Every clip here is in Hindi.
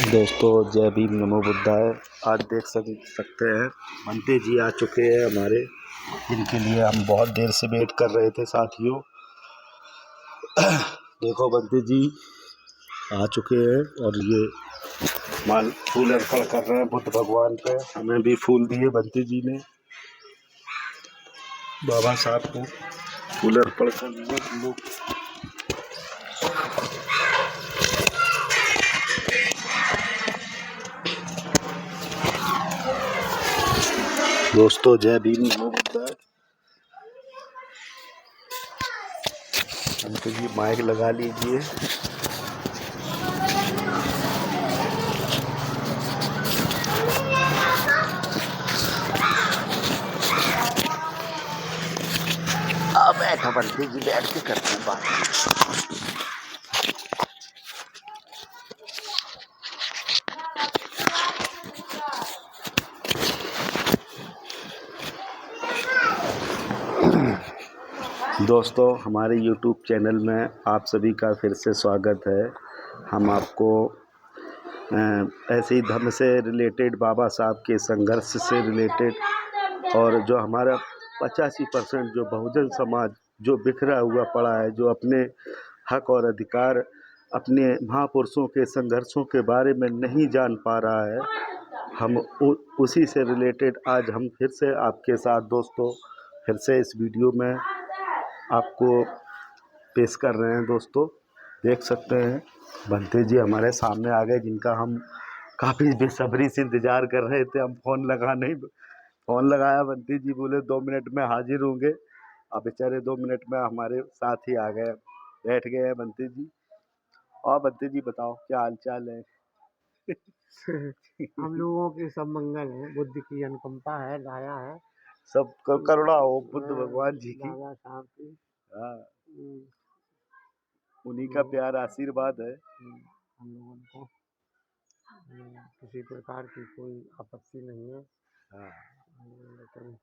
दोस्तों जय भीम नमो बुद्धाय। आज देख सकते हैं बंते जी आ चुके हैं हमारे, जिनके लिए हम बहुत देर से वेट कर रहे थे साथियों। देखो बंते जी आ चुके हैं और ये माल फूल अर्पण कर रहे हैं बुद्ध भगवान पे। हमें भी फूल दिए बंते जी ने, बाबा साहब को फूल अर्पण करने हम लोग। दोस्तों जय भीम नमो बुद्धाय। बंते जी माइक लगा लीजिए। बैठा बंते जी, बैठ के करते हैं बात। दोस्तों हमारे YouTube चैनल में आप सभी का फिर से स्वागत है। हम आपको ऐसे ही धर्म से रिलेटेड, बाबा साहब के संघर्ष से रिलेटेड, और जो हमारा 85% जो बहुजन समाज जो बिखरा हुआ पड़ा है, जो अपने हक और अधिकार, अपने महापुरुषों के संघर्षों के बारे में नहीं जान पा रहा है, हम उसी से रिलेटेड आज हम फिर से आपके साथ दोस्तों फिर से इस वीडियो में आपको पेश कर रहे हैं। दोस्तों देख सकते हैं बंते जी हमारे सामने आ गए, जिनका हम काफ़ी बेसब्री से इंतज़ार कर रहे थे। हम फ़ोन लगाया, बंते जी बोले 2 मिनट में हाजिर होंगे। अब बेचारे 2 मिनट में हमारे साथ ही आ गए, बैठ गए हैं बंते जी। और बंते जी बताओ क्या हाल चाल है? हम लोगों के सब मंगल है, बुद्ध की अनुकंपा है, दया है, सब करुणा हो बुद्ध भगवान जी की। बाबा साहब की। हाँ, हम्म, उन्हीं का प्यार आशीर्वाद है। हम लोगों को किसी प्रकार की कोई आपत्ति नहीं है। हाँ, लेकिन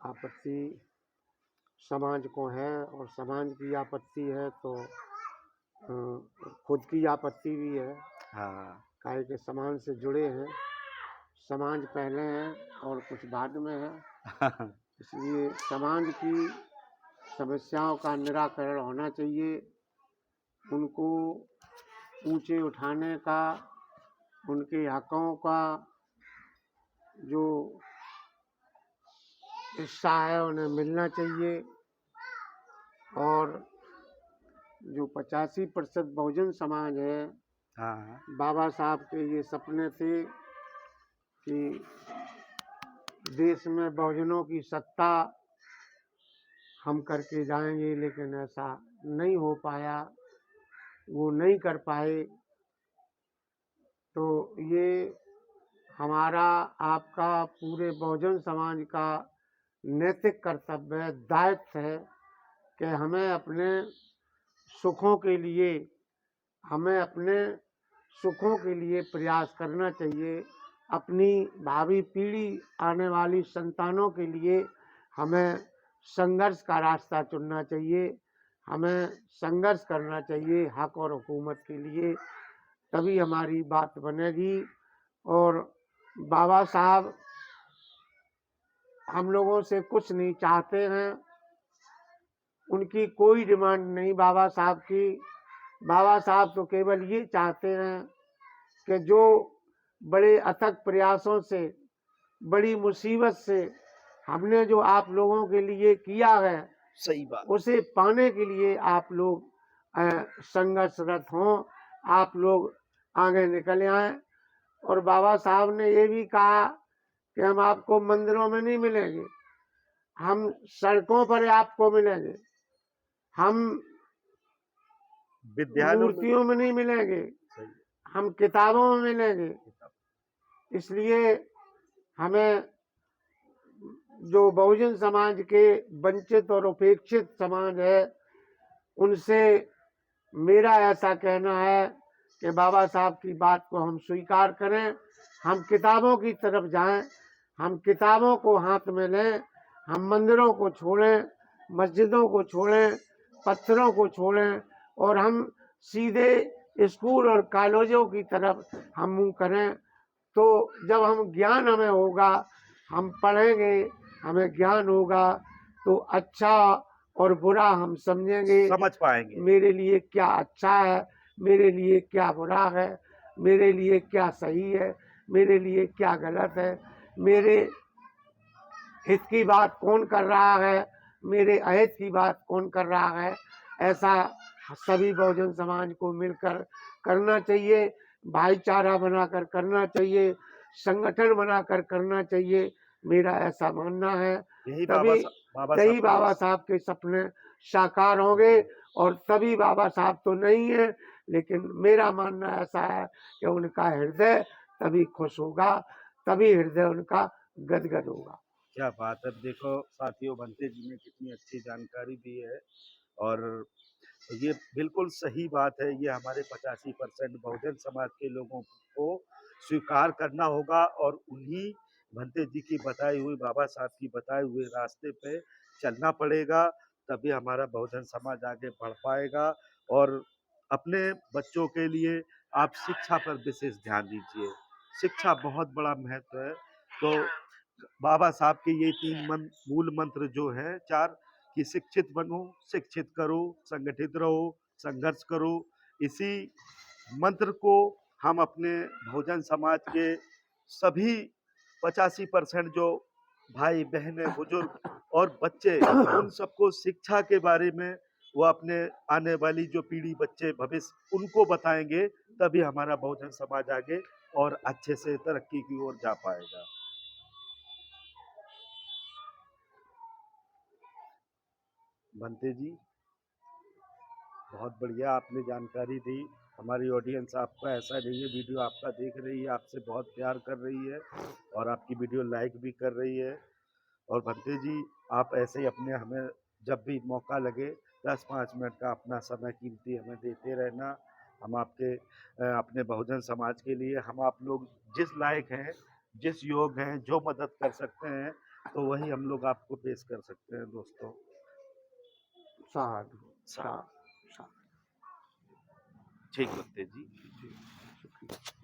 आपत्ति समाज को है, और समाज की आपत्ति है तो खुद की आपत्ति भी है। हाँ, काहे के समाज से जुड़े हैं, समाज पहले है और कुछ बाद में है। इसलिए समाज की समस्याओं का निराकरण होना चाहिए, उनको ऊंचे उठाने का, उनके हकों का जो हिस्सा है उन्हें मिलना चाहिए। और जो 85% बहुजन समाज है, हाँ, बाबा साहब के ये सपने थे कि देश में बहुजनों की सत्ता हम करके जाएंगे, लेकिन ऐसा नहीं हो पाया, वो नहीं कर पाए। तो ये हमारा आपका पूरे बहुजन समाज का नैतिक कर्तव्य है, दायित्व है कि हमें अपने सुखों के लिए प्रयास करना चाहिए। अपनी भावी पीढ़ी, आने वाली संतानों के लिए हमें संघर्ष का रास्ता चुनना चाहिए, हमें संघर्ष करना चाहिए हक और हुकूमत के लिए, तभी हमारी बात बनेगी। और बाबा साहब हम लोगों से कुछ नहीं चाहते हैं, उनकी कोई डिमांड नहीं बाबा साहब की। बाबा साहब तो केवल ये चाहते हैं कि जो बड़े अथक प्रयासों से, बड़ी मुसीबत से हमने जो आप लोगों के लिए किया है, सही बात, उसे पाने के लिए आप लोग संघर्षरत हों, आप लोग आगे निकल आए। और बाबा साहब ने ये भी कहा कि हम आपको मंदिरों में नहीं मिलेंगे, हम सड़कों पर आपको मिलेंगे, हम मूर्तियों में नहीं मिलेंगे, हम किताबों में मिलेंगे। इसलिए हमें जो बहुजन समाज के वंचित और उपेक्षित समाज है, उनसे मेरा ऐसा कहना है कि बाबा साहब की बात को हम स्वीकार करें, हम किताबों की तरफ जाएं, हम किताबों को हाथ में लें, हम मंदिरों को छोड़ें, मस्जिदों को छोड़ें, पत्थरों को छोड़ें, और हम सीधे स्कूल और कॉलेजों की तरफ हम मुँह करें, तो जब हम ज्ञान हमें होगा, हम पढ़ेंगे, हमें ज्ञान होगा, तो अच्छा और बुरा हम समझेंगे। समझ पाएंगे। मेरे लिए क्या अच्छा है, मेरे लिए क्या बुरा है, मेरे लिए क्या सही है, मेरे लिए क्या गलत है, मेरे हित की बात कौन कर रहा है, मेरे अहित की बात कौन कर रहा है। ऐसा सभी बहुजन समाज को मिलकर करना चाहिए, भाईचारा बनाकर करना चाहिए, संगठन बनाकर करना चाहिए। मेरा ऐसा मानना है। यही तभी बाबा तभी साहब बाबा साहब के सपने साकार होंगे। और तभी बाबा साहब तो नहीं है, लेकिन मेरा मानना ऐसा है कि उनका हृदय तभी खुश होगा, तभी हृदय उनका गदगद होगा। क्या बात है। देखो साथियों, भंते जी ने कितनी अच्छी जानकारी दी है, और ये बिल्कुल सही बात है। ये हमारे 85% बहुजन समाज के लोगों को स्वीकार करना होगा, और उन्हीं भंते जी की बताई हुई, बाबा साहब की बताए हुए रास्ते पे चलना पड़ेगा। तभी हमारा बहुजन समाज आगे बढ़ पाएगा। और अपने बच्चों के लिए आप शिक्षा पर विशेष ध्यान दीजिए। शिक्षा बहुत बड़ा महत्व है। तो बाबा साहब के ये 3 मूल मंत्र जो हैं 4, कि शिक्षित बनो, शिक्षित करो, संगठित रहो, संघर्ष करो। इसी मंत्र को हम अपने बहुजन समाज के सभी 85% जो भाई बहनें, बुजुर्ग और बच्चे, उन सबको शिक्षा के बारे में वो अपने आने वाली जो पीढ़ी, बच्चे, भविष्य, उनको बताएंगे। तभी हमारा बहुजन समाज आगे और अच्छे से तरक्की की ओर जा पाएगा। भंते जी, बहुत बढ़िया आपने जानकारी दी। हमारी ऑडियंस आपका ऐसा नहीं है, वीडियो आपका देख रही है, आपसे बहुत प्यार कर रही है, और आपकी वीडियो लाइक भी कर रही है। और भंते जी, आप ऐसे ही अपने, हमें जब भी मौका लगे 10-5 मिनट का अपना समय कीमती हमें देते रहना। हम आपके अपने बहुजन समाज के लिए, हम आप लोग जिस लायक हैं, जिस योग हैं, जो मदद कर सकते हैं, तो वही हम लोग आपको पेश कर सकते हैं दोस्तों। साधु साथ साधु साधु। ठीक भंते जी। जी, शुक्रिया।